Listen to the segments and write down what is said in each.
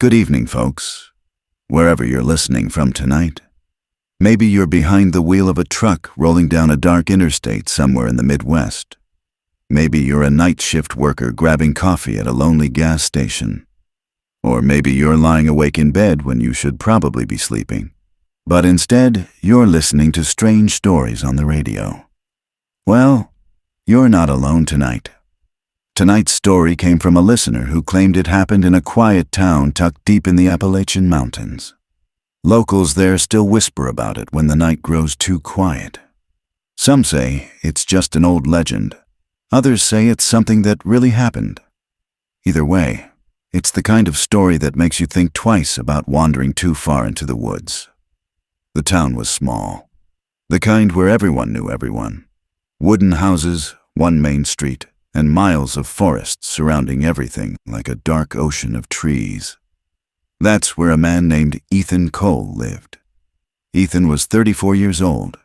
Good evening, folks, wherever you're listening from tonight. Maybe you're behind the wheel of a truck rolling down a dark interstate somewhere in the Midwest. Maybe you're a night shift worker grabbing coffee at a lonely gas station. Or maybe you're lying awake in bed when you should probably be sleeping. But instead, you're listening to strange stories on the radio. Well, you're not alone tonight. Tonight's story came from a listener who claimed it happened in a quiet town tucked deep in the Appalachian Mountains. Locals there still whisper about it when the night grows too quiet. Some say it's just an old legend. Others say it's something that really happened. Either way, it's the kind of story that makes you think twice about wandering too far into the woods. The town was small, the kind where everyone knew everyone. Wooden houses, one main street, and miles of forest surrounding everything like a dark ocean of trees. That's where a man named Ethan Cole lived. Ethan was 34 years old.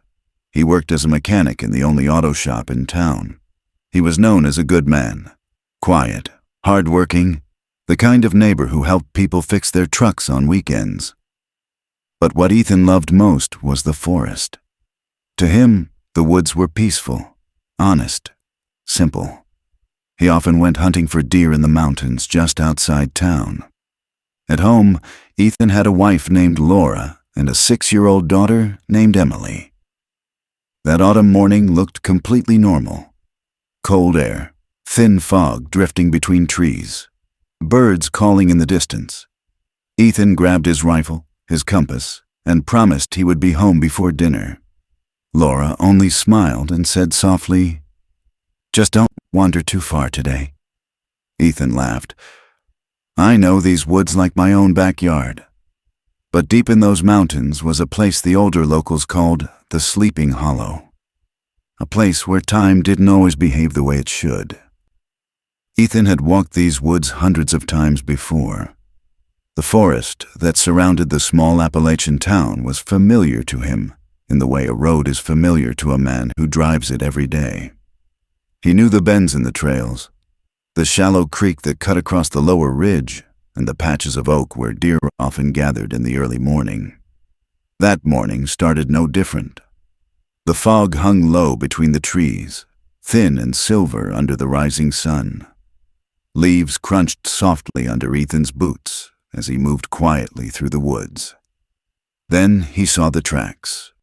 He worked as a mechanic in the only auto shop in town. He was known as a good man, quiet, hard-working, the kind of neighbor who helped people fix their trucks on weekends. But what Ethan loved most was the forest. To him, the woods were peaceful, honest, simple. He often went hunting for deer in the mountains just outside town. At home, Ethan had a wife named Laura and a 6-year-old daughter named Emily. That autumn morning looked completely normal. Cold air, thin fog drifting between trees, birds calling in the distance. Ethan grabbed his rifle, his compass, and promised he would be home before dinner. Laura only smiled and said softly, "Just don't wander too far today." Ethan laughed. "I know these woods like my own backyard." But deep in those mountains was a place the older locals called the Sleeping Hollow. A place where time didn't always behave the way it should. Ethan had walked these woods hundreds of times before. The forest that surrounded the small Appalachian town was familiar to him in the way a road is familiar to a man who drives it every day. He knew the bends in the trails, the shallow creek that cut across the lower ridge, and the patches of oak where deer often gathered in the early morning. That morning started no different. The fog hung low between the trees, thin and silver under the rising sun. Leaves crunched softly under Ethan's boots as he moved quietly through the woods. Then he saw the tracks.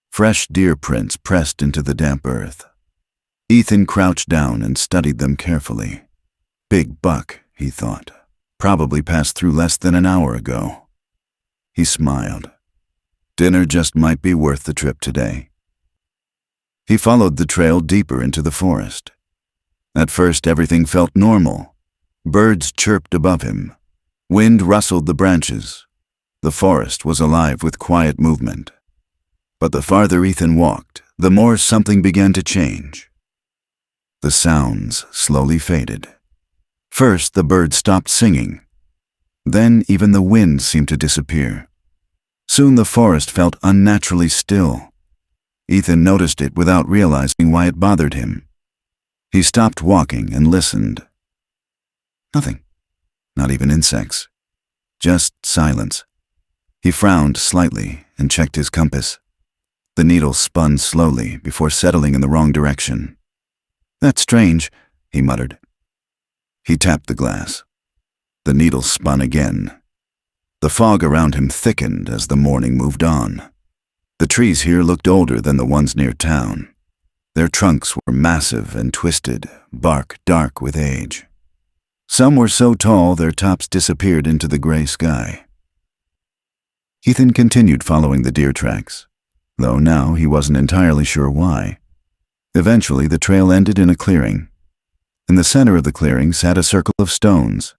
Fresh deer prints pressed into the damp earth. Ethan crouched down and studied them carefully. Big buck, he thought, probably passed through less than an hour ago. He smiled. Dinner just might be worth the trip today. He followed the trail deeper into the forest. At first everything felt normal. Birds chirped above him. Wind rustled the branches. The forest was alive with quiet movement. But the farther Ethan walked, the more something began to change. The sounds slowly faded. First, the birds stopped singing. Then even the wind seemed to disappear. Soon the forest felt unnaturally still. Ethan noticed it without realizing why it bothered him. He stopped walking and listened. Nothing. Not even insects. Just silence. He frowned slightly and checked his compass. The needle spun slowly before settling in the wrong direction. "That's strange," he muttered. He tapped the glass. The needle spun again. The fog around him thickened as the morning moved on. The trees here looked older than the ones near town. Their trunks were massive and twisted, bark dark with age. Some were so tall their tops disappeared into the gray sky. Ethan continued following the deer tracks, though now he wasn't entirely sure why. Eventually, the trail ended in a clearing. In the center of the clearing sat a circle of stones.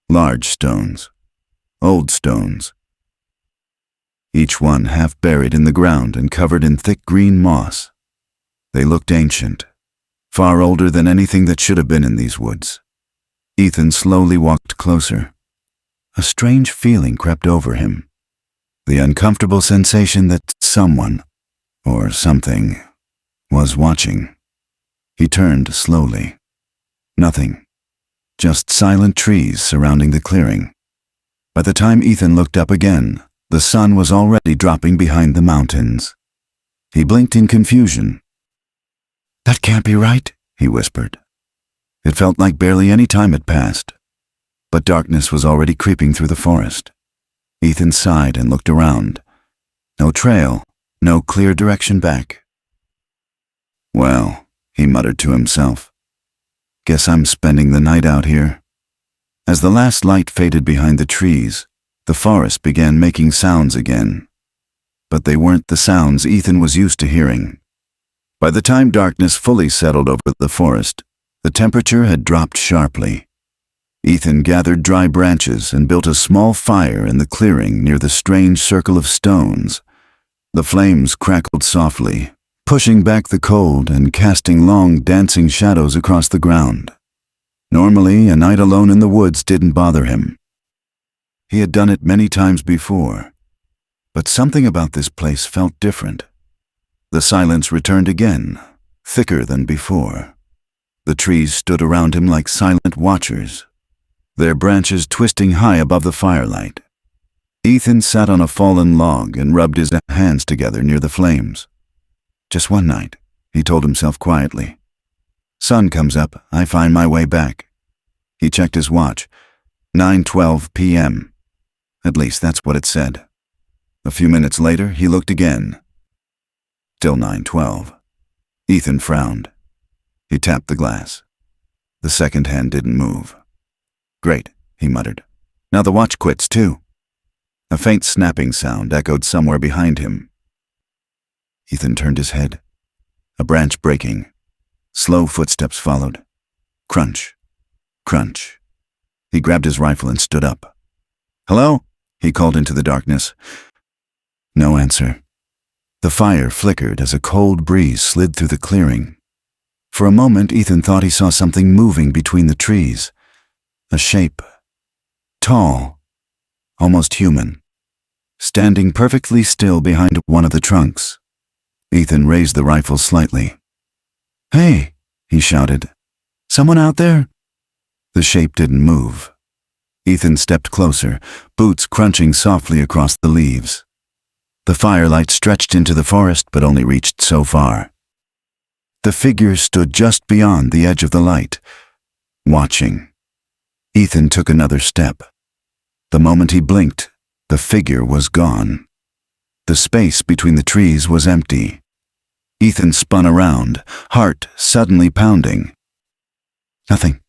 Large stones. Old stones. Each one half buried in the ground and covered in thick green moss. They looked ancient, far older than anything that should have been in these woods. Ethan slowly walked closer. A strange feeling crept over him. The uncomfortable sensation that someone, or something, was watching. He turned slowly. Nothing. Just silent trees surrounding the clearing. By the time Ethan looked up again, the sun was already dropping behind the mountains. He blinked in confusion. "That can't be right," he whispered. It felt like barely any time had passed, but darkness was already creeping through the forest. Ethan sighed and looked around. No trail, no clear direction back. "Well," he muttered to himself, "guess I'm spending the night out here." As the last light faded behind the trees, the forest began making sounds again. But they weren't the sounds Ethan was used to hearing. By the time darkness fully settled over the forest, the temperature had dropped sharply. Ethan gathered dry branches and built a small fire in the clearing near the strange circle of stones. The flames crackled softly, pushing back the cold and casting long, dancing shadows across the ground. Normally, a night alone in the woods didn't bother him. He had done it many times before, but something about this place felt different. The silence returned again, thicker than before. The trees stood around him like silent watchers, their branches twisting high above the firelight. Ethan sat on a fallen log and rubbed his hands together near the flames. "Just one night," he told himself quietly. "Sun comes up, I find my way back." He checked his watch. 9:12 p.m. At least that's what it said. A few minutes later, he looked again. Still 9:12. Ethan frowned. He tapped the glass. The second hand didn't move. "Great," he muttered. "Now the watch quits, too." A faint snapping sound echoed somewhere behind him. Ethan turned his head. A branch breaking. Slow footsteps followed. Crunch. Crunch. He grabbed his rifle and stood up. "Hello?" he called into the darkness. No answer. The fire flickered as a cold breeze slid through the clearing. For a moment, Ethan thought he saw something moving between the trees. A shape. Tall. Almost human. Standing perfectly still behind one of the trunks. Ethan raised the rifle slightly. "Hey!" he shouted. "Someone out there?" The shape didn't move. Ethan stepped closer, boots crunching softly across the leaves. The firelight stretched into the forest but only reached so far. The figure stood just beyond the edge of the light, watching. Ethan took another step. The moment he blinked, the figure was gone. The space between the trees was empty. Ethan spun around, heart suddenly pounding. Nothing.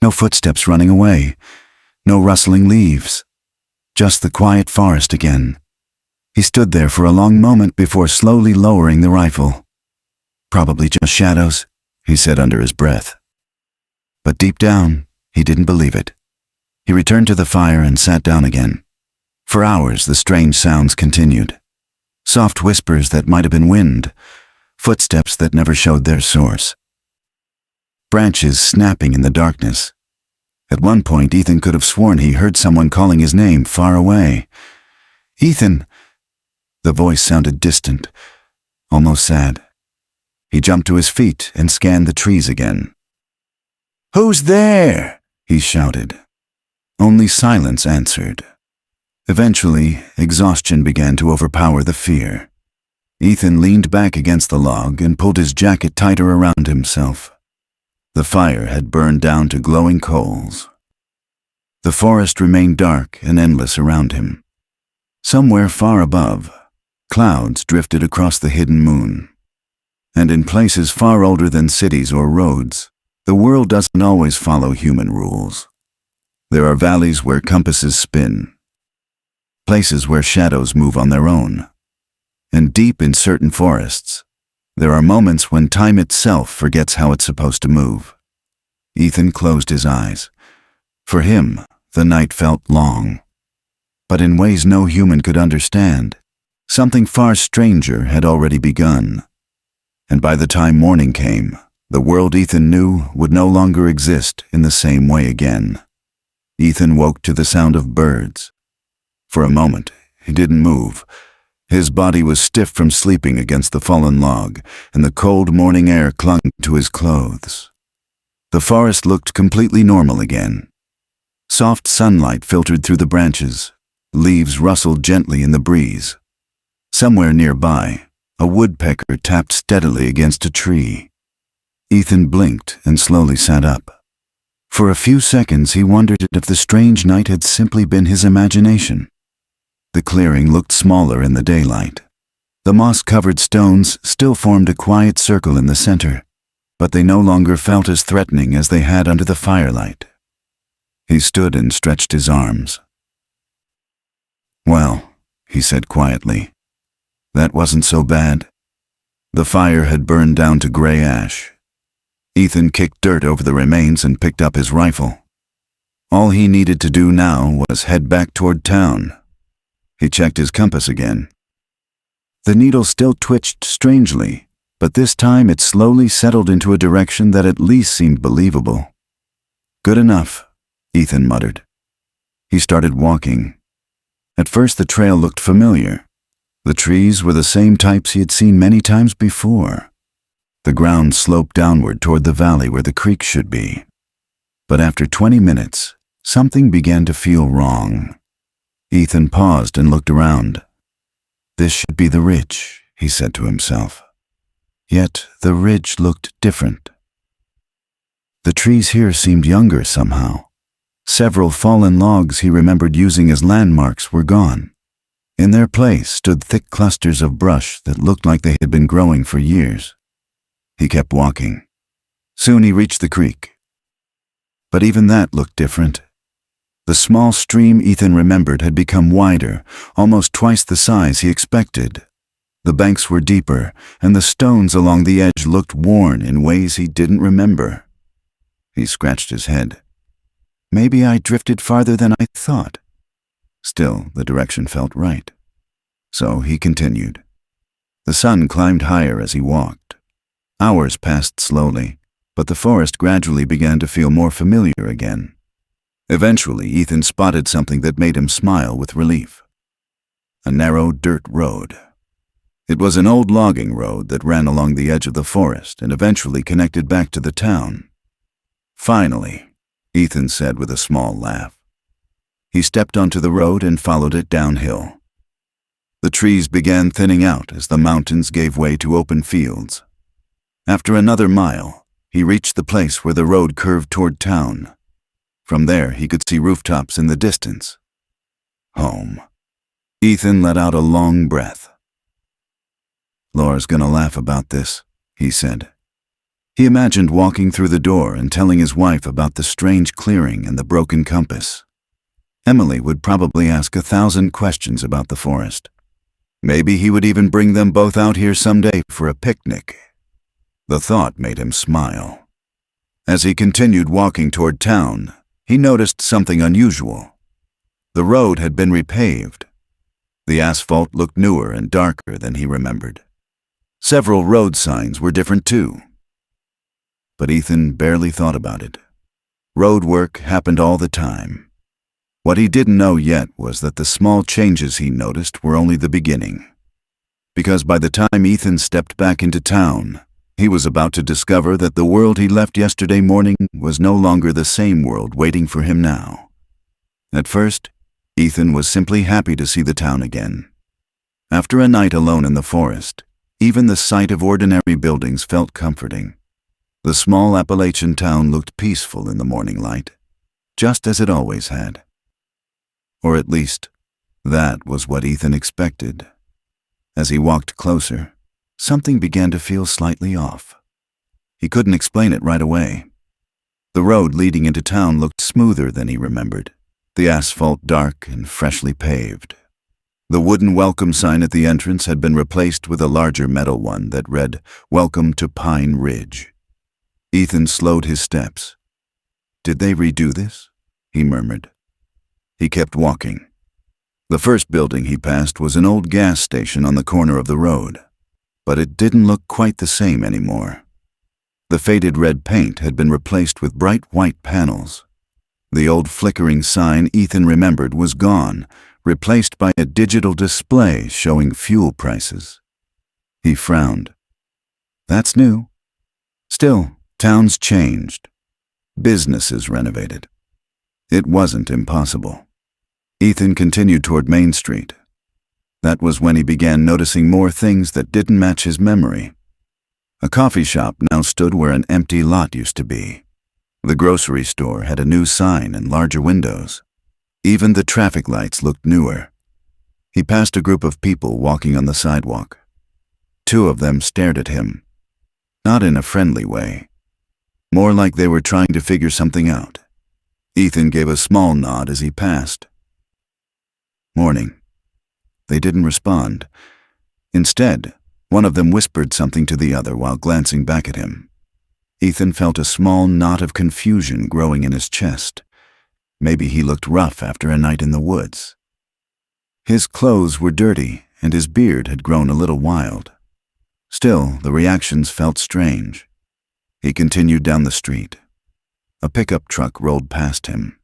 No footsteps running away. No rustling leaves. Just the quiet forest again. He stood there for a long moment before slowly lowering the rifle. "Probably just shadows," he said under his breath. But deep down, he didn't believe it. He returned to the fire and sat down again. For hours, the strange sounds continued. Soft whispers that might have been wind. Footsteps that never showed their source. Branches snapping in the darkness. At one point, Ethan could have sworn he heard someone calling his name far away. "Ethan!" The voice sounded distant, almost sad. He jumped to his feet and scanned the trees again. "Who's there?" he shouted. Only silence answered. Eventually, exhaustion began to overpower the fear. Ethan leaned back against the log and pulled his jacket tighter around himself. The fire had burned down to glowing coals. The forest remained dark and endless around him. Somewhere far above, clouds drifted across the hidden moon. And in places far older than cities or roads, the world doesn't always follow human rules. There are valleys where compasses spin, places where shadows move on their own. And deep in certain forests, there are moments when time itself forgets how it's supposed to move. Ethan closed his eyes. For him, the night felt long. But in ways no human could understand, something far stranger had already begun. And by the time morning came, the world Ethan knew would no longer exist in the same way again. Ethan woke to the sound of birds. For a moment, he didn't move. His body was stiff from sleeping against the fallen log, and the cold morning air clung to his clothes. The forest looked completely normal again. Soft sunlight filtered through the branches. Leaves rustled gently in the breeze. Somewhere nearby, a woodpecker tapped steadily against a tree. Ethan blinked and slowly sat up. For a few seconds he wondered if the strange night had simply been his imagination. The clearing looked smaller in the daylight. The moss-covered stones still formed a quiet circle in the center, but they no longer felt as threatening as they had under the firelight. He stood and stretched his arms. "Well," he said quietly, "that wasn't so bad." The fire had burned down to gray ash. Ethan kicked dirt over the remains and picked up his rifle. All he needed to do now was head back toward town. He checked his compass again. The needle still twitched strangely, but this time it slowly settled into a direction that at least seemed believable. "Good enough," Ethan muttered. He started walking. At first the trail looked familiar. The trees were the same types he had seen many times before. The ground sloped downward toward the valley where the creek should be. But after 20 minutes, something began to feel wrong. Ethan paused and looked around. "This should be the ridge," he said to himself. Yet the ridge looked different. The trees here seemed younger somehow. Several fallen logs he remembered using as landmarks were gone. In their place stood thick clusters of brush that looked like they had been growing for years. He kept walking. Soon he reached the creek. But even that looked different. The small stream Ethan remembered had become wider, almost twice the size he expected. The banks were deeper, and the stones along the edge looked worn in ways he didn't remember. He scratched his head. Maybe I drifted farther than I thought. Still, the direction felt right. So he continued. The sun climbed higher as he walked. Hours passed slowly, but the forest gradually began to feel more familiar again. Eventually, Ethan spotted something that made him smile with relief. A narrow dirt road. It was an old logging road that ran along the edge of the forest and eventually connected back to the town. "Finally," Ethan said with a small laugh. He stepped onto the road and followed it downhill. The trees began thinning out as the mountains gave way to open fields. After another mile, he reached the place where the road curved toward town. From there, he could see rooftops in the distance. Home. Ethan let out a long breath. "Laura's gonna laugh about this," he said. He imagined walking through the door and telling his wife about the strange clearing and the broken compass. Emily would probably ask 1,000 questions about the forest. Maybe he would even bring them both out here someday for a picnic. The thought made him smile. As he continued walking toward town, he noticed something unusual. The road had been repaved. The asphalt looked newer and darker than he remembered. Several road signs were different too. But Ethan barely thought about it. Road work happened all the time. What he didn't know yet was that the small changes he noticed were only the beginning. Because by the time Ethan stepped back into town, he was about to discover that the world he left yesterday morning was no longer the same world waiting for him now. At first, Ethan was simply happy to see the town again. After a night alone in the forest, even the sight of ordinary buildings felt comforting. The small Appalachian town looked peaceful in the morning light, just as it always had. Or at least, that was what Ethan expected. As he walked closer, something began to feel slightly off. He couldn't explain it right away. The road leading into town looked smoother than he remembered, the asphalt dark and freshly paved. The wooden welcome sign at the entrance had been replaced with a larger metal one that read, "Welcome to Pine Ridge." Ethan slowed his steps. "Did they redo this?" he murmured. He kept walking. The first building he passed was an old gas station on the corner of the road, but it didn't look quite the same anymore. The faded red paint had been replaced with bright white panels. The old flickering sign Ethan remembered was gone, replaced by a digital display showing fuel prices. He frowned. That's new. Still, towns changed. Businesses renovated. It wasn't impossible. Ethan continued toward Main Street. That was when he began noticing more things that didn't match his memory. A coffee shop now stood where an empty lot used to be. The grocery store had a new sign and larger windows. Even the traffic lights looked newer. He passed a group of people walking on the sidewalk. Two of them stared at him, not in a friendly way, more like they were trying to figure something out. Ethan gave a small nod as he passed. "Morning." They didn't respond. Instead, one of them whispered something to the other while glancing back at him. Ethan felt a small knot of confusion growing in his chest. Maybe he looked rough after a night in the woods. His clothes were dirty, and his beard had grown a little wild. Still, the reactions felt strange. He continued down the street. A pickup truck rolled past him,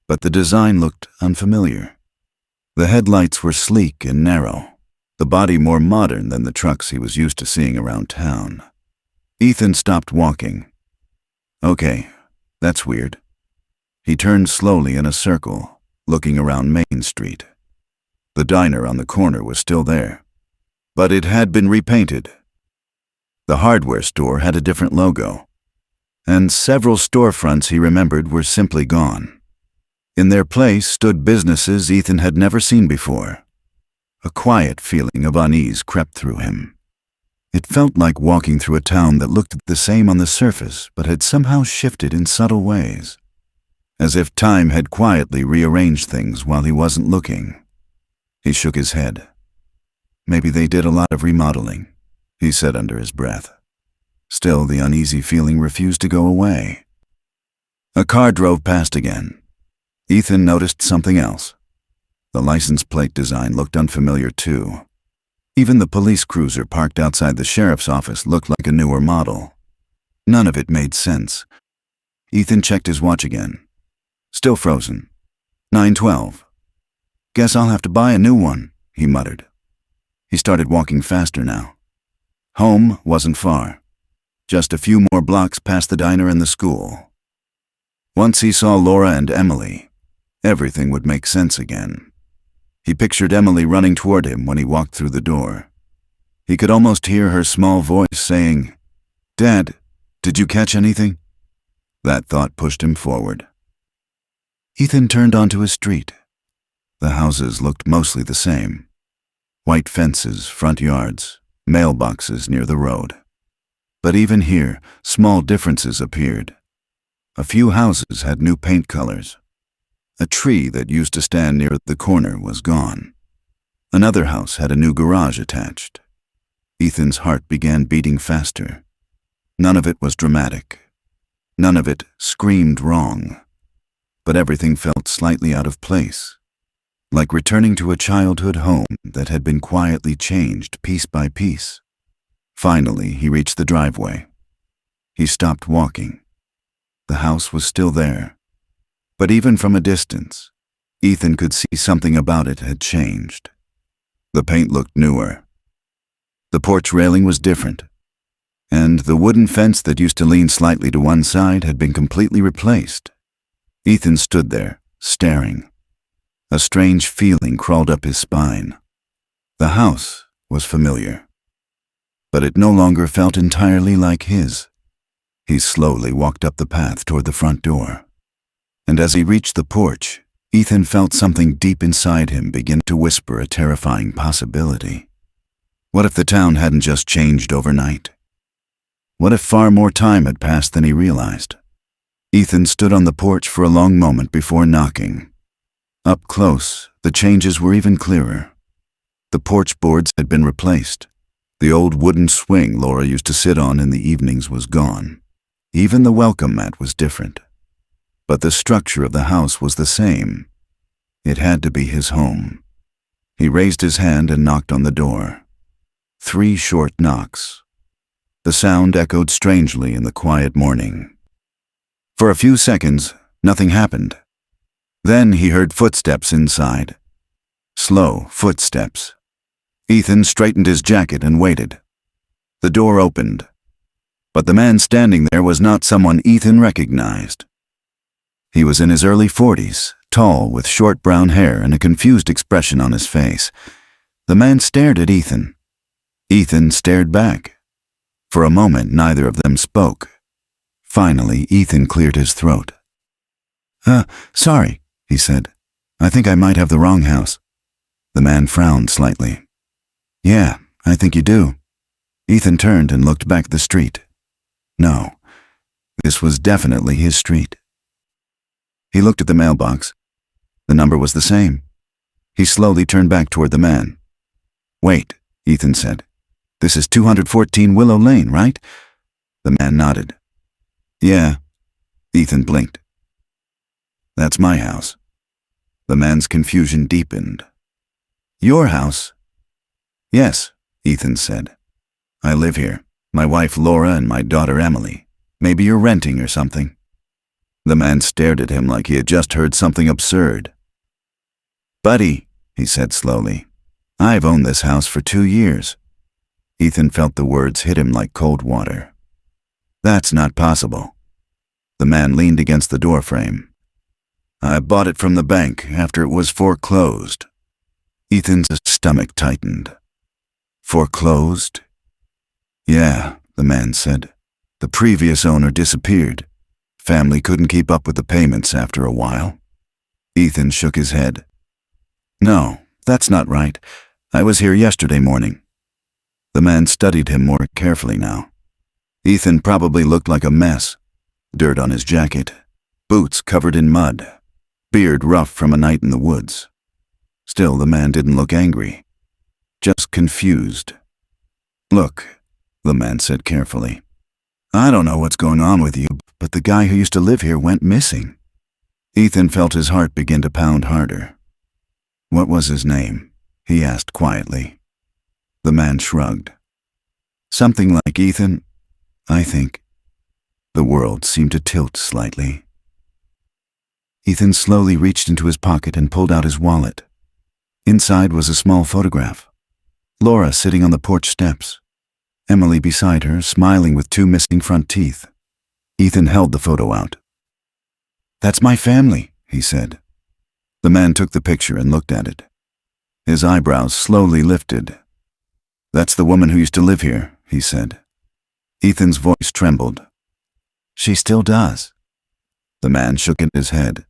but the design looked unfamiliar. The headlights were sleek and narrow, the body more modern than the trucks he was used to seeing around town. Ethan stopped walking. Okay, that's weird. He turned slowly in a circle, looking around Main Street. The diner on the corner was still there, but it had been repainted. The hardware store had a different logo, and several storefronts he remembered were simply gone. In their place stood businesses Ethan had never seen before. A quiet feeling of unease crept through him. It felt like walking through a town that looked the same on the surface but had somehow shifted in subtle ways, as if time had quietly rearranged things while he wasn't looking. He shook his head. Maybe they did a lot of remodeling, he said under his breath. Still, the uneasy feeling refused to go away. A car drove past again. Ethan noticed something else. The license plate design looked unfamiliar too. Even the police cruiser parked outside the sheriff's office looked like a newer model. None of it made sense. Ethan checked his watch again. Still frozen. 9:12. "Guess I'll have to buy a new one," he muttered. He started walking faster now. Home wasn't far. Just a few more blocks past the diner and the school. Once he saw Laura and Emily, everything would make sense again. He pictured Emily running toward him when he walked through the door. He could almost hear her small voice saying, "Dad, did you catch anything?" That thought pushed him forward. Ethan turned onto his street. The houses looked mostly the same. White fences, front yards, mailboxes near the road. But even here, small differences appeared. A few houses had new paint colors. A tree that used to stand near the corner was gone. Another house had a new garage attached. Ethan's heart began beating faster. None of it was dramatic. None of it screamed wrong. But everything felt slightly out of place, like returning to a childhood home that had been quietly changed piece by piece. Finally, he reached the driveway. He stopped walking. The house was still there. But even from a distance, Ethan could see something about it had changed. The paint looked newer. The porch railing was different, and the wooden fence that used to lean slightly to one side had been completely replaced. Ethan stood there, staring. A strange feeling crawled up his spine. The house was familiar, but it no longer felt entirely like his. He slowly walked up the path toward the front door. And as he reached the porch, Ethan felt something deep inside him begin to whisper a terrifying possibility. What if the town hadn't just changed overnight? What if far more time had passed than he realized? Ethan stood on the porch for a long moment before knocking. Up close, the changes were even clearer. The porch boards had been replaced. The old wooden swing Laura used to sit on in the evenings was gone. Even the welcome mat was different. But the structure of the house was the same. It had to be his home. He raised his hand and knocked on the door. 3 short knocks. The sound echoed strangely in the quiet morning. For a few seconds, nothing happened. Then he heard footsteps inside. Slow footsteps. Ethan straightened his jacket and waited. The door opened. But the man standing there was not someone Ethan recognized. He was in his early 40s, tall, with short brown hair and a confused expression on his face. The man stared at Ethan. Ethan stared back. For a moment, neither of them spoke. Finally, Ethan cleared his throat. Sorry, he said. I think I might have the wrong house. The man frowned slightly. Yeah, I think you do. Ethan turned and looked back the street. No, this was definitely his street. He looked at the mailbox. The number was the same. He slowly turned back toward the man. Wait, Ethan said. This is 214 Willow Lane, right? The man nodded. Yeah. Ethan blinked. That's my house. The man's confusion deepened. Your house? Yes, Ethan said. I live here. My wife Laura and my daughter Emily. Maybe you're renting or something. The man stared at him like he had just heard something absurd. Buddy, he said slowly, I've owned this house for 2 years. Ethan felt the words hit him like cold water. That's not possible. The man leaned against the doorframe. I bought it from the bank after it was foreclosed. Ethan's stomach tightened. Foreclosed? Yeah, the man said. The previous owner disappeared. Family couldn't keep up with the payments after a while. Ethan shook his head. No, that's not right. I was here yesterday morning. The man studied him more carefully now. Ethan probably looked like a mess. Dirt on his jacket, boots covered in mud, beard rough from a night in the woods. Still, the man didn't look angry, just confused. Look, the man said carefully. I don't know what's going on with you, but the guy who used to live here went missing. Ethan felt his heart begin to pound harder. What was his name? He asked quietly. The man shrugged. Something like Ethan, I think. The world seemed to tilt slightly. Ethan slowly reached into his pocket and pulled out his wallet. Inside was a small photograph. Laura sitting on the porch steps. Emily beside her, smiling with 2 missing front teeth. Ethan held the photo out. That's my family, he said. The man took the picture and looked at it. His eyebrows slowly lifted. That's the woman who used to live here, he said. Ethan's voice trembled. She still does. The man shook his head.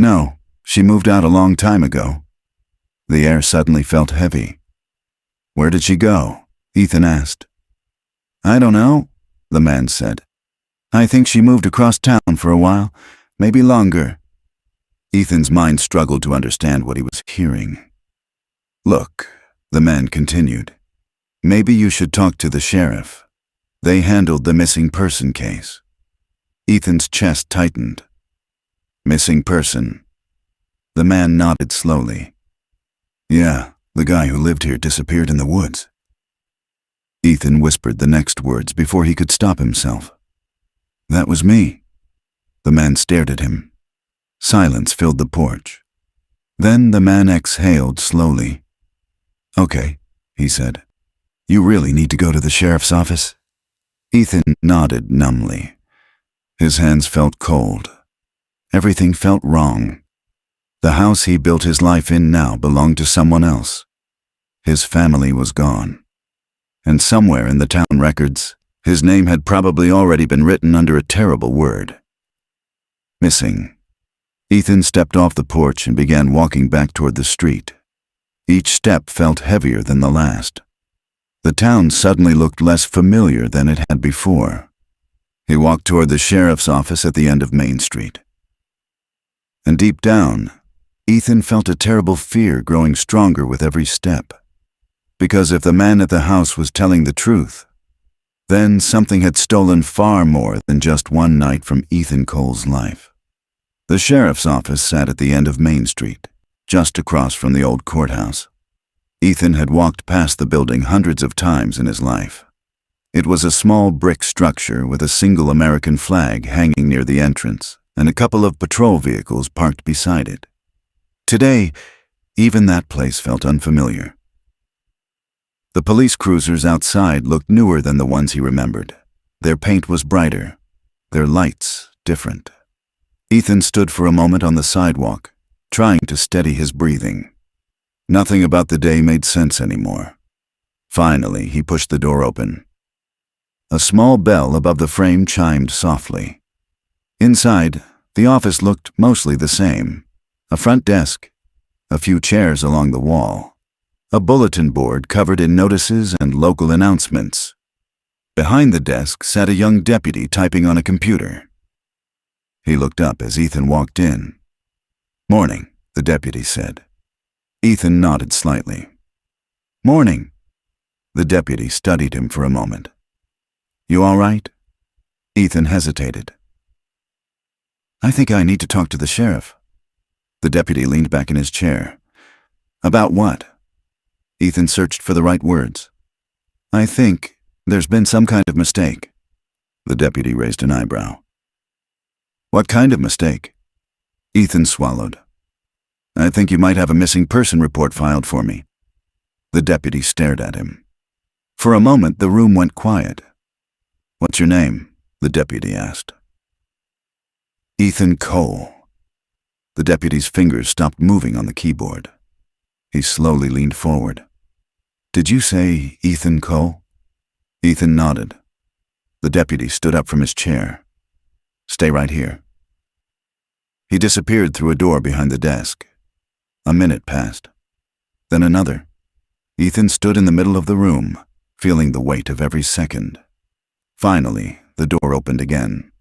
No, she moved out a long time ago. The air suddenly felt heavy. Where did she go? Ethan asked. I don't know, the man said. I think she moved across town for a while, maybe longer. Ethan's mind struggled to understand what he was hearing. Look, the man continued. Maybe you should talk to the sheriff. They handled the missing person case. Ethan's chest tightened. Missing person. The man nodded slowly. Yeah, the guy who lived here disappeared in the woods. Ethan whispered the next words before he could stop himself. That was me. The man stared at him. Silence filled the porch. Then the man exhaled slowly. Okay, he said. You really need to go to the sheriff's office? Ethan nodded numbly. His hands felt cold. Everything felt wrong. The house he built his life in now belonged to someone else. His family was gone. And somewhere in the town records, his name had probably already been written under a terrible word. Missing. Ethan stepped off the porch and began walking back toward the street. Each step felt heavier than the last. The town suddenly looked less familiar than it had before. He walked toward the sheriff's office at the end of Main Street. And deep down, Ethan felt a terrible fear growing stronger with every step. Because if the man at the house was telling the truth, then something had stolen far more than just one night from Ethan Cole's life. The sheriff's office sat at the end of Main Street, just across from the old courthouse. Ethan had walked past the building hundreds of times in his life. It was a small brick structure with a single American flag hanging near the entrance and a couple of patrol vehicles parked beside it. Today, even that place felt unfamiliar. The police cruisers outside looked newer than the ones he remembered. Their paint was brighter, their lights different. Ethan stood for a moment on the sidewalk, trying to steady his breathing. Nothing about the day made sense anymore. Finally, he pushed the door open. A small bell above the frame chimed softly. Inside, the office looked mostly the same. A front desk, a few chairs along the wall, a bulletin board covered in notices and local announcements. Behind the desk sat a young deputy typing on a computer. He looked up as Ethan walked in. "Morning," the deputy said. Ethan nodded slightly. "Morning." The deputy studied him for a moment. "You all right?" Ethan hesitated. "I think I need to talk to the sheriff." The deputy leaned back in his chair. "About what?" Ethan searched for the right words. "I think there's been some kind of mistake." The deputy raised an eyebrow. "What kind of mistake?" Ethan swallowed. "I think you might have a missing person report filed for me." The deputy stared at him. For a moment, the room went quiet. "What's your name?" the deputy asked. "Ethan Cole." The deputy's fingers stopped moving on the keyboard. He slowly leaned forward. "Did you say Ethan Cole?" Ethan nodded. The deputy stood up from his chair. "Stay right here." He disappeared through a door behind the desk. A minute passed. Then another. Ethan stood in the middle of the room, feeling the weight of every second. Finally, the door opened again.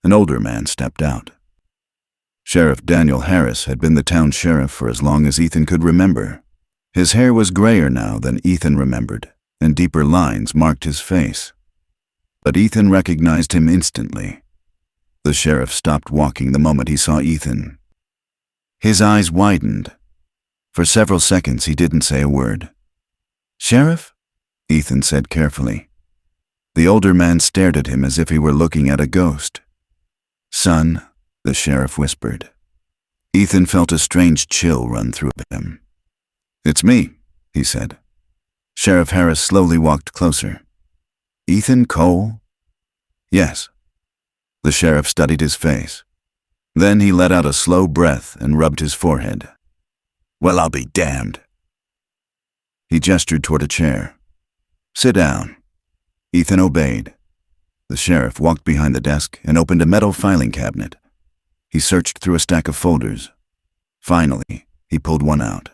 An older man stepped out. Sheriff Daniel Harris had been the town sheriff for as long as Ethan could remember. His hair was grayer now than Ethan remembered, and deeper lines marked his face. But Ethan recognized him instantly. The sheriff stopped walking the moment he saw Ethan. His eyes widened. For several seconds he didn't say a word. "Sheriff?" Ethan said carefully. The older man stared at him as if he were looking at a ghost. "Son," the sheriff whispered. Ethan felt a strange chill run through him. "It's me," he said. Sheriff Harris slowly walked closer. "Ethan Cole?" "Yes." The sheriff studied his face. Then he let out a slow breath and rubbed his forehead. "Well, I'll be damned." He gestured toward a chair. "Sit down." Ethan obeyed. The sheriff walked behind the desk and opened a metal filing cabinet. He searched through a stack of folders. Finally, he pulled one out.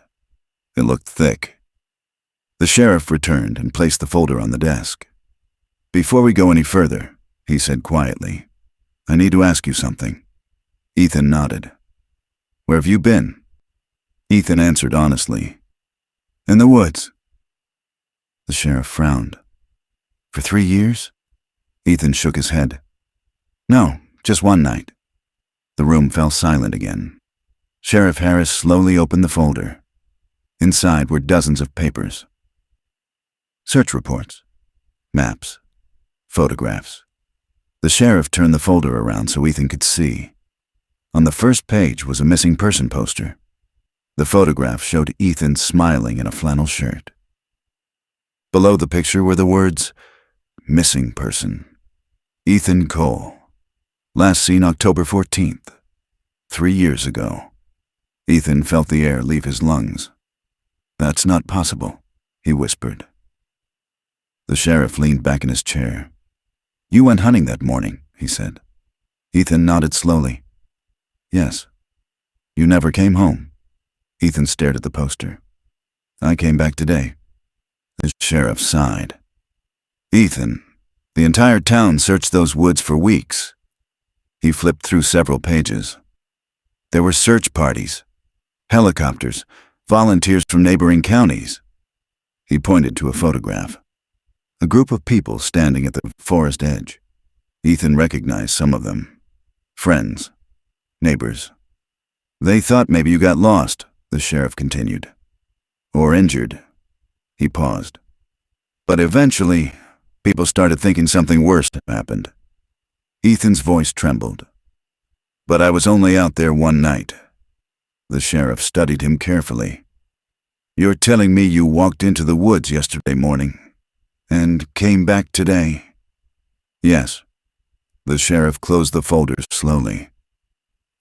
It looked thick. The sheriff returned and placed the folder on the desk. "Before we go any further," he said quietly, "I need to ask you something." Ethan nodded. "Where have you been?" Ethan answered honestly. "In the woods." The sheriff frowned. "For 3 years?" Ethan shook his head. "No, just one night." The room fell silent again. Sheriff Harris slowly opened the folder. Inside were dozens of papers. Search reports, maps, photographs. The sheriff turned the folder around so Ethan could see. On the first page was a missing person poster. The photograph showed Ethan smiling in a flannel shirt. Below the picture were the words, "Missing person. Ethan Cole. Last seen October 14th. 3 years ago." Ethan felt the air leave his lungs. "That's not possible," he whispered. The sheriff leaned back in his chair. "You went hunting that morning," he said. Ethan nodded slowly. "Yes." "You never came home?" Ethan stared at the poster. "I came back today." The sheriff sighed. "Ethan, the entire town searched those woods for weeks." He flipped through several pages. There were search parties, helicopters, volunteers from neighboring counties. He pointed to a photograph. A group of people standing at the forest edge. Ethan recognized some of them. Friends, neighbors. "They thought maybe you got lost," the sheriff continued. "Or injured." He paused. "But eventually, people started thinking something worse had happened." Ethan's voice trembled. "But I was only out there one night." The sheriff studied him carefully. "You're telling me you walked into the woods yesterday morning and came back today?" "Yes." The sheriff closed the folder slowly.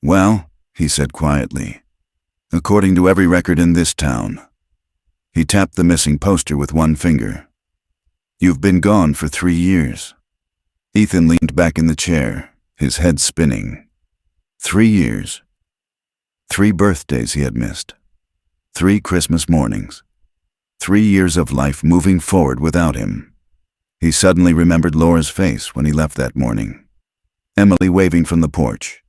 Well, he said quietly, according to every record in this town. He tapped the missing poster with one finger. You've been gone for 3 years. Ethan leaned back in the chair, his head spinning. 3 years. 3 birthdays he had missed. 3 Christmas mornings. 3 years of life moving forward without him. He suddenly remembered Laura's face when he left that morning. Emily waving from the porch.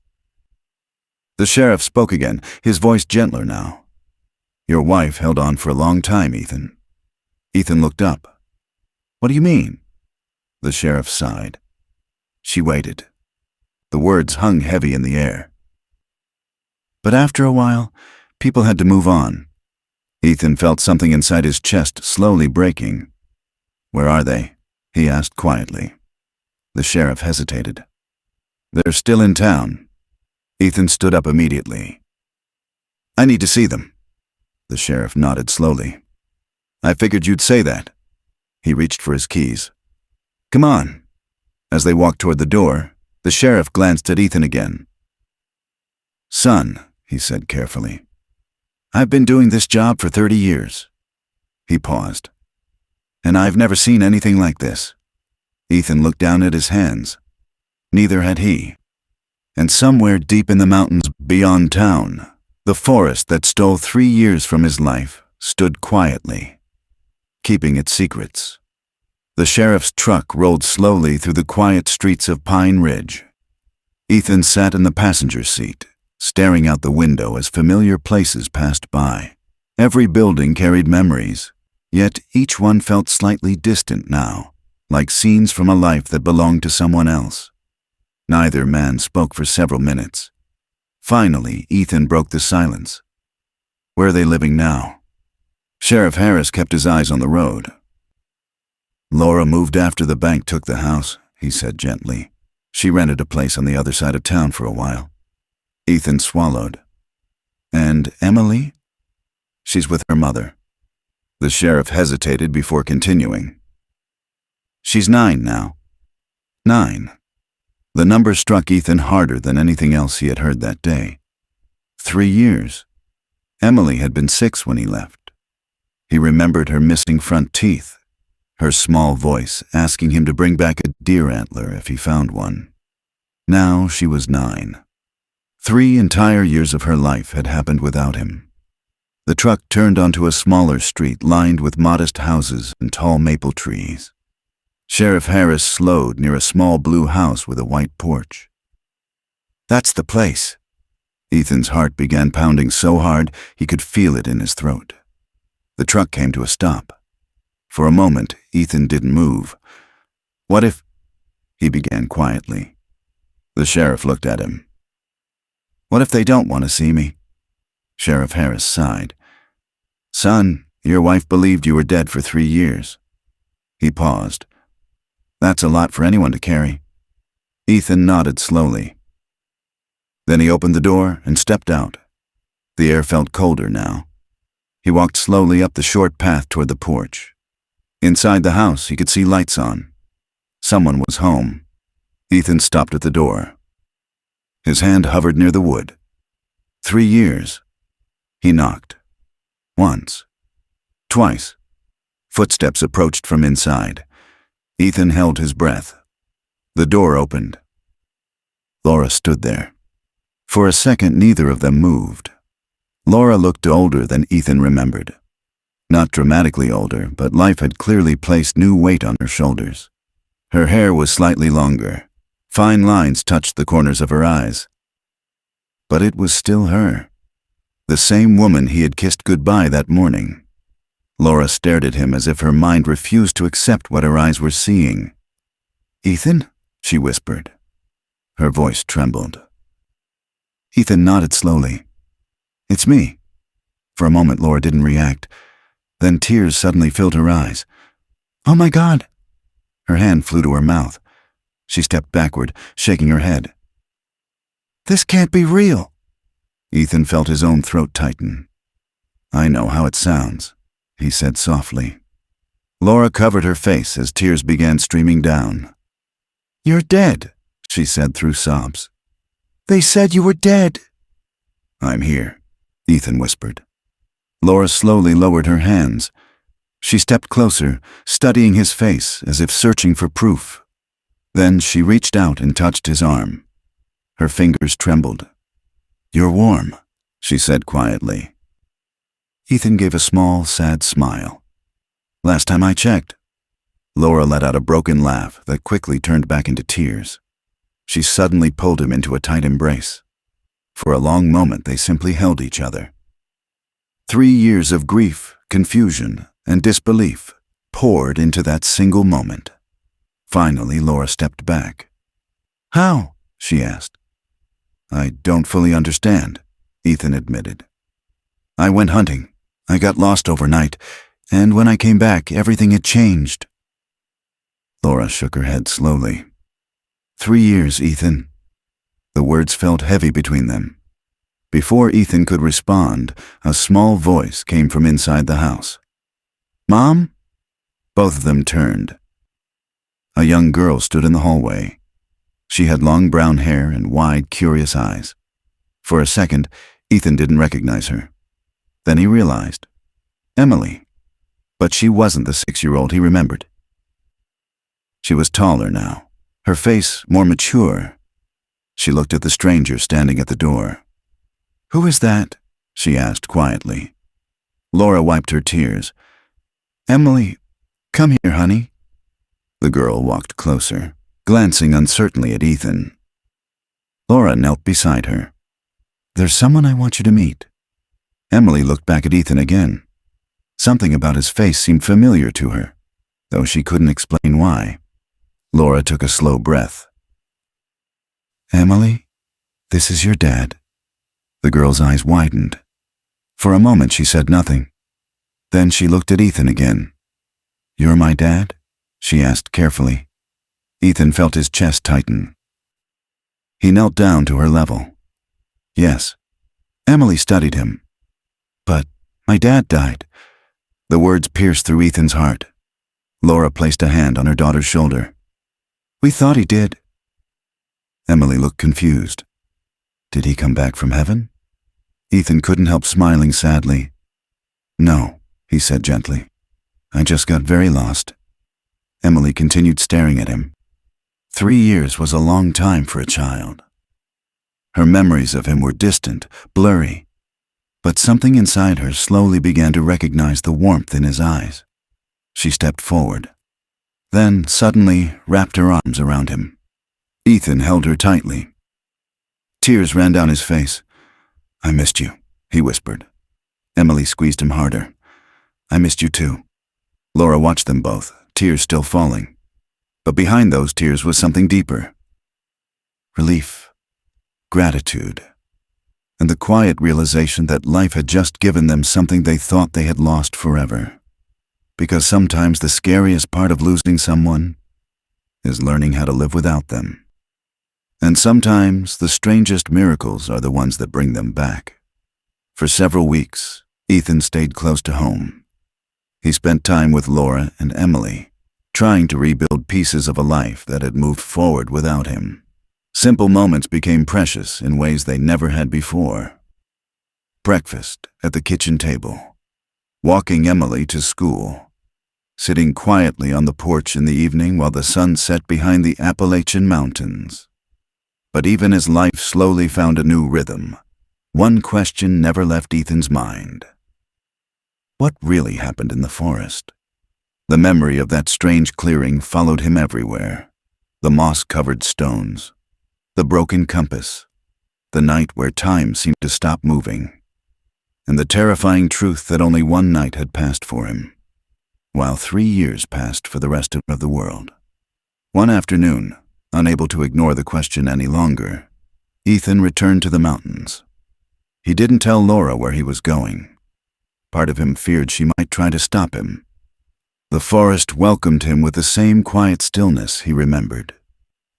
The sheriff spoke again, his voice gentler now. Your wife held on for a long time, Ethan. Ethan looked up. What do you mean? The sheriff sighed. She waited. The words hung heavy in the air. But after a while, people had to move on. Ethan felt something inside his chest slowly breaking. Where are they? He asked quietly. The sheriff hesitated. They're still in town. Ethan stood up immediately. I need to see them. The sheriff nodded slowly. I figured you'd say that. He reached for his keys. Come on. As they walked toward the door, the sheriff glanced at Ethan again. Son, he said carefully, I've been doing this job for 30 years. He paused. And I've never seen anything like this. Ethan looked down at his hands. Neither had he. And somewhere deep in the mountains beyond town, the forest that stole 3 years from his life stood quietly, keeping its secrets. The sheriff's truck rolled slowly through the quiet streets of Pine Ridge. Ethan sat in the passenger seat, staring out the window as familiar places passed by. Every building carried memories, yet each one felt slightly distant now, like scenes from a life that belonged to someone else. Neither man spoke for several minutes. Finally, Ethan broke the silence. Where are they living now? Sheriff Harris kept his eyes on the road. Laura moved after the bank took the house, he said gently. She rented a place on the other side of town for a while. Ethan swallowed. And Emily? She's with her mother. The sheriff hesitated before continuing. She's 9 now. 9. The number struck Ethan harder than anything else he had heard that day. 3 years. Emily had been 6 when he left. He remembered her missing front teeth, her small voice asking him to bring back a deer antler if he found one. Now she was 9. 3 entire years of her life had happened without him. The truck turned onto a smaller street lined with modest houses and tall maple trees. Sheriff Harris slowed near a small blue house with a white porch. That's the place. Ethan's heart began pounding so hard he could feel it in his throat. The truck came to a stop. For a moment, Ethan didn't move. What if... he began quietly. The sheriff looked at him. What if they don't want to see me? Sheriff Harris sighed. Son, your wife believed you were dead for 3 years. He paused. That's a lot for anyone to carry. Ethan nodded slowly. Then he opened the door and stepped out. The air felt colder now. He walked slowly up the short path toward the porch. Inside the house, he could see lights on. Someone was home. Ethan stopped at the door. His hand hovered near the wood. 3 years. He knocked. Once. Twice. Footsteps approached from inside. Ethan held his breath. The door opened. Laura stood there. For a second, neither of them moved. Laura looked older than Ethan remembered. Not dramatically older, but life had clearly placed new weight on her shoulders. Her hair was slightly longer. Fine lines touched the corners of her eyes. But it was still her. The same woman he had kissed goodbye that morning. Laura stared at him as if her mind refused to accept what her eyes were seeing. Ethan? She whispered. Her voice trembled. Ethan nodded slowly. It's me. For a moment, Laura didn't react. Then tears suddenly filled her eyes. Oh my God! Her hand flew to her mouth. She stepped backward, shaking her head. This can't be real. Ethan felt his own throat tighten. I know how it sounds, he said softly. Laura covered her face as tears began streaming down. You're dead, she said through sobs. They said you were dead." "I'm here," Ethan whispered. Laura slowly lowered her hands. She stepped closer, studying his face as if searching for proof. Then she reached out and touched his arm. Her fingers trembled. "You're warm," she said quietly. Ethan gave a small, sad smile. "Last time I checked." Laura let out a broken laugh that quickly turned back into tears. She suddenly pulled him into a tight embrace. For a long moment they simply held each other. 3 years of grief, confusion, and disbelief poured into that single moment. Finally, Laura stepped back. "How?" she asked. "I don't fully understand," Ethan admitted. "I went hunting. I got lost overnight, and when I came back, everything had changed." Laura shook her head slowly. 3 years, Ethan." The words felt heavy between them. Before Ethan could respond, a small voice came from inside the house. "Mom?" Both of them turned. A young girl stood in the hallway. She had long brown hair and wide, curious eyes. For a second, Ethan didn't recognize her. Then he realized. Emily. But she wasn't the 6-year-old he remembered. She was taller now, her face more mature. She looked at the stranger standing at the door. "Who is that?" she asked quietly. Laura wiped her tears. "Emily, come here, honey." The girl walked closer, glancing uncertainly at Ethan. Laura knelt beside her. "There's someone I want you to meet." Emily looked back at Ethan again. Something about his face seemed familiar to her, though she couldn't explain why. Laura took a slow breath. "Emily, this is your dad." The girl's eyes widened. For a moment she said nothing. Then she looked at Ethan again. "You're my dad?" she asked carefully. Ethan felt his chest tighten. He knelt down to her level. "Yes." Emily studied him. "But my dad died." The words pierced through Ethan's heart. Laura placed a hand on her daughter's shoulder. "We thought he did." Emily looked confused. "Did he come back from heaven?" Ethan couldn't help smiling sadly. "No," he said gently. "I just got very lost." Emily continued staring at him. 3 years was a long time for a child. Her memories of him were distant, blurry, but something inside her slowly began to recognize the warmth in his eyes. She stepped forward, then suddenly wrapped her arms around him. Ethan held her tightly. Tears ran down his face. "I missed you," he whispered. Emily squeezed him harder. "I missed you too." Laura watched them both, tears still falling. But behind those tears was something deeper. Relief, gratitude, and the quiet realization that life had just given them something they thought they had lost forever. Because sometimes the scariest part of losing someone is learning how to live without them. And sometimes the strangest miracles are the ones that bring them back. For several weeks, Ethan stayed close to home. He spent time with Laura and Emily, trying to rebuild pieces of a life that had moved forward without him. Simple moments became precious in ways they never had before. Breakfast at the kitchen table, walking Emily to school, sitting quietly on the porch in the evening while the sun set behind the Appalachian Mountains. But even as life slowly found a new rhythm, one question never left Ethan's mind. What really happened in the forest? The memory of that strange clearing followed him everywhere. The moss-covered stones, the broken compass, the night where time seemed to stop moving, and the terrifying truth that only one night had passed for him, while 3 years passed for the rest of the world. One afternoon, unable to ignore the question any longer, Ethan returned to the mountains. He didn't tell Laura where he was going. Part of him feared she might try to stop him. The forest welcomed him with the same quiet stillness he remembered.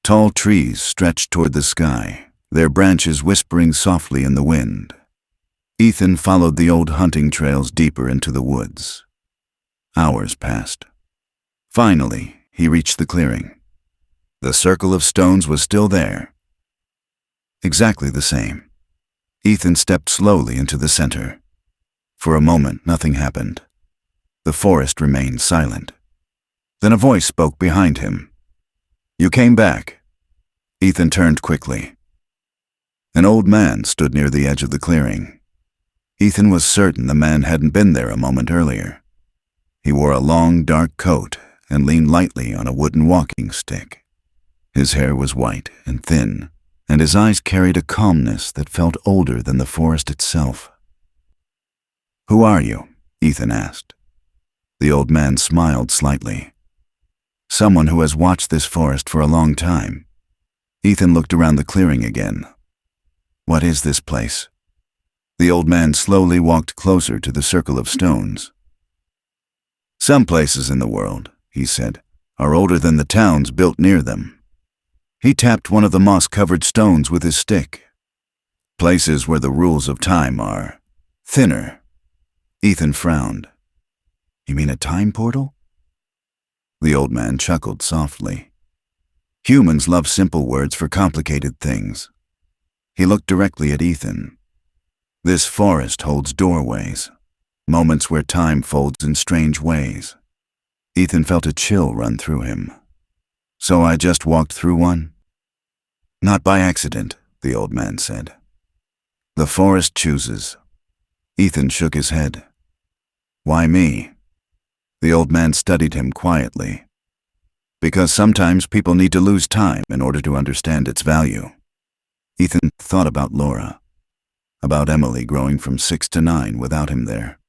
Tall trees stretched toward the sky, their branches whispering softly in the wind. Ethan followed the old hunting trails deeper into the woods. Hours passed. Finally, he reached the clearing. The circle of stones was still there. Exactly the same. Ethan stepped slowly into the center. For a moment, nothing happened. The forest remained silent. Then a voice spoke behind him. "You came back." Ethan turned quickly. An old man stood near the edge of the clearing. Ethan was certain the man hadn't been there a moment earlier. He wore a long, dark coat and leaned lightly on a wooden walking stick. His hair was white and thin, and his eyes carried a calmness that felt older than the forest itself. "Who are you?" Ethan asked. The old man smiled slightly. "Someone who has watched this forest for a long time." Ethan looked around the clearing again. "What is this place?" The old man slowly walked closer to the circle of stones. "Some places in the world," he said, "are older than the towns built near them." He tapped one of the moss-covered stones with his stick. "Places where the rules of time are thinner." Ethan frowned. "You mean a time portal?" The old man chuckled softly. Humans love simple words for complicated things. He looked directly at Ethan. "This forest holds doorways, moments where time folds in strange ways." Ethan felt a chill run through him. "So I just walked through one?" "Not by accident," the old man said. "The forest chooses." Ethan shook his head. "Why me?" The old man studied him quietly. "Because sometimes people need to lose time in order to understand its value." Ethan thought about Laura, about Emily growing from 6 to 9 without him there,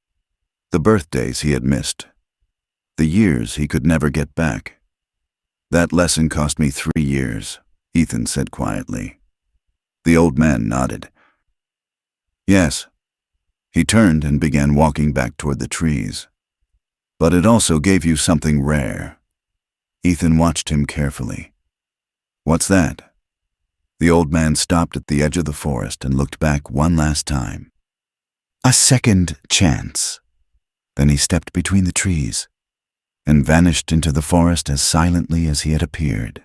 the birthdays he had missed, the years he could never get back. "That lesson cost me 3 years, Ethan said quietly. The old man nodded. "Yes." He turned and began walking back toward the trees. "But it also gave you something rare." Ethan watched him carefully. "What's that?" The old man stopped at the edge of the forest and looked back one last time. "A second chance." Then he stepped between the trees and vanished into the forest as silently as he had appeared.